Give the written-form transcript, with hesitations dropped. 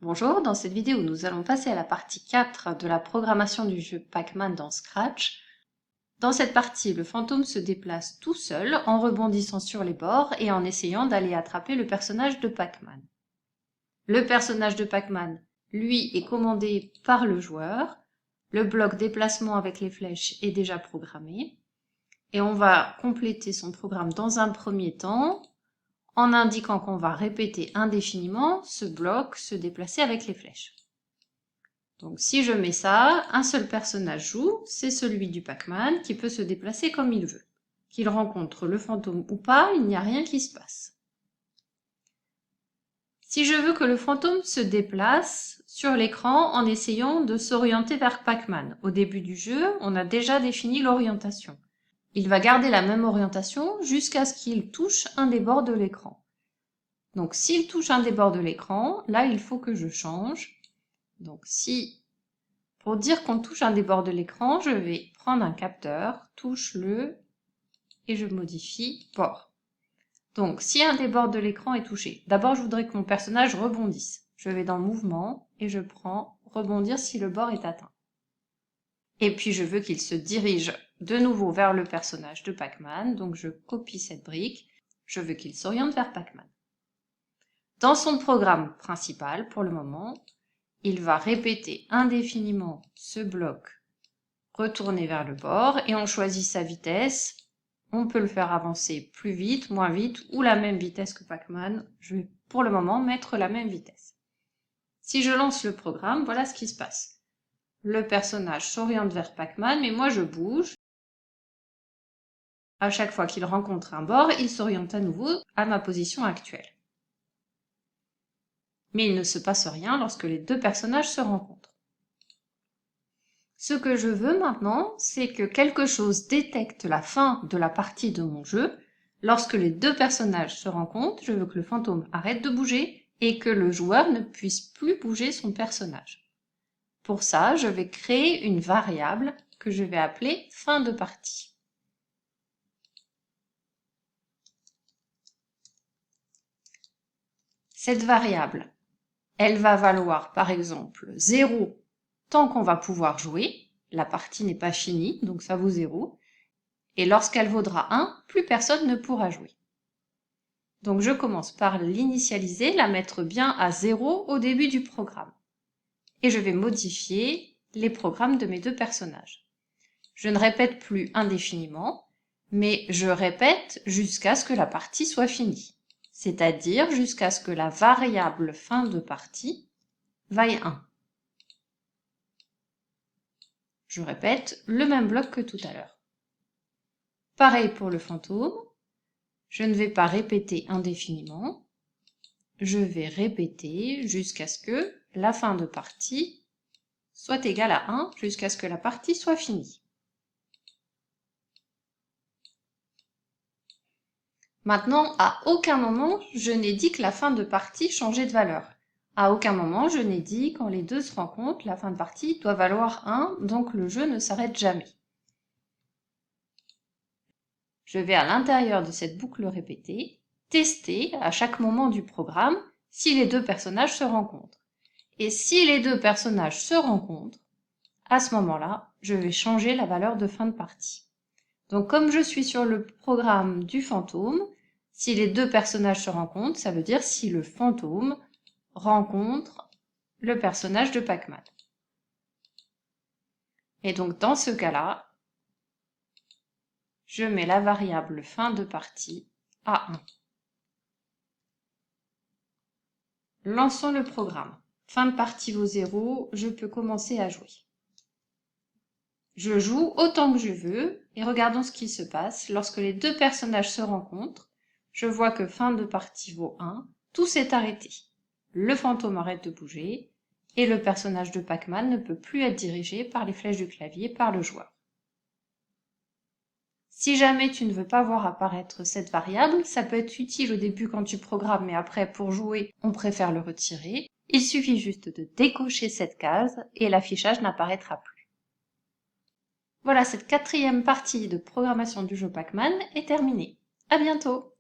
Bonjour, dans cette vidéo nous allons passer à la partie 4 de la programmation du jeu Pac-Man dans Scratch. Dans cette partie, le fantôme se déplace tout seul en rebondissant sur les bords et en essayant d'aller attraper le personnage de Pac-Man. Le personnage de Pac-Man, lui, est commandé par le joueur. Le bloc déplacement avec les flèches est déjà programmé. Et on va compléter son programme dans un premier temps en indiquant qu'on va répéter indéfiniment ce bloc se déplacer avec les flèches. Donc si je mets ça, un seul personnage joue, c'est celui du Pac-Man qui peut se déplacer comme il veut. Qu'il rencontre le fantôme ou pas, il n'y a rien qui se passe. Si je veux que le fantôme se déplace sur l'écran en essayant de s'orienter vers Pac-Man, au début du jeu, on a déjà défini l'orientation. Il va garder la même orientation jusqu'à ce qu'il touche un des bords de l'écran. Donc s'il touche un des bords de l'écran, là il faut que je change. Donc pour dire qu'on touche un des bords de l'écran, je vais prendre un capteur, touche-le, et je modifie bord. Donc si un des bords de l'écran est touché, d'abord je voudrais que mon personnage rebondisse. Je vais dans Mouvement et je prends Rebondir si le bord est atteint. Et puis je veux qu'il se dirige de nouveau vers le personnage de Pac-Man, donc je copie cette brique, je veux qu'il s'oriente vers Pac-Man. Dans son programme principal, pour le moment, il va répéter indéfiniment ce bloc retourner vers le bord et on choisit sa vitesse. On peut le faire avancer plus vite, moins vite ou la même vitesse que Pac-Man. Je vais pour le moment mettre la même vitesse. Si je lance le programme, voilà ce qui se passe. Le personnage s'oriente vers Pac-Man, mais moi je bouge. À chaque fois qu'il rencontre un bord, il s'oriente à nouveau à ma position actuelle. Mais il ne se passe rien lorsque les deux personnages se rencontrent. Ce que je veux maintenant, c'est que quelque chose détecte la fin de la partie de mon jeu. Lorsque les deux personnages se rencontrent, je veux que le fantôme arrête de bouger et que le joueur ne puisse plus bouger son personnage. Pour ça, je vais créer une variable que je vais appeler fin de partie. Cette variable, elle va valoir par exemple 0 tant qu'on va pouvoir jouer. La partie n'est pas finie, donc ça vaut 0. Et lorsqu'elle vaudra 1, plus personne ne pourra jouer. Donc je commence par l'initialiser, la mettre bien à 0 au début du programme. Et je vais modifier les programmes de mes deux personnages. Je ne répète plus indéfiniment, mais je répète jusqu'à ce que la partie soit finie. C'est-à-dire jusqu'à ce que la variable fin de partie vaille 1. Je répète le même bloc que tout à l'heure. Pareil pour le fantôme. Je ne vais pas répéter indéfiniment. Je vais répéter jusqu'à ce que la fin de partie soit égale à 1, jusqu'à ce que la partie soit finie. Maintenant, à aucun moment, je n'ai dit que la fin de partie changeait de valeur. À aucun moment, je n'ai dit quand les deux se rencontrent, la fin de partie doit valoir 1, donc le jeu ne s'arrête jamais. Je vais à l'intérieur de cette boucle répétée, tester à chaque moment du programme si les deux personnages se rencontrent. Et si les deux personnages se rencontrent, à ce moment-là, je vais changer la valeur de fin de partie. Donc comme je suis sur le programme du fantôme, si les deux personnages se rencontrent, ça veut dire si le fantôme rencontre le personnage de Pac-Man. Et donc dans ce cas-là, je mets la variable fin de partie à 1. Lançons le programme. Fin de partie vaut 0, je peux commencer à jouer. Je joue autant que je veux et regardons ce qui se passe. Lorsque les deux personnages se rencontrent, je vois que fin de partie vaut 1, tout s'est arrêté. Le fantôme arrête de bouger et le personnage de Pac-Man ne peut plus être dirigé par les flèches du clavier par le joueur. Si jamais tu ne veux pas voir apparaître cette variable, ça peut être utile au début quand tu programmes, mais après pour jouer, on préfère le retirer. Il suffit juste de décocher cette case et l'affichage n'apparaîtra plus. Voilà, cette 4e partie de programmation du jeu Pac-Man est terminée. À bientôt!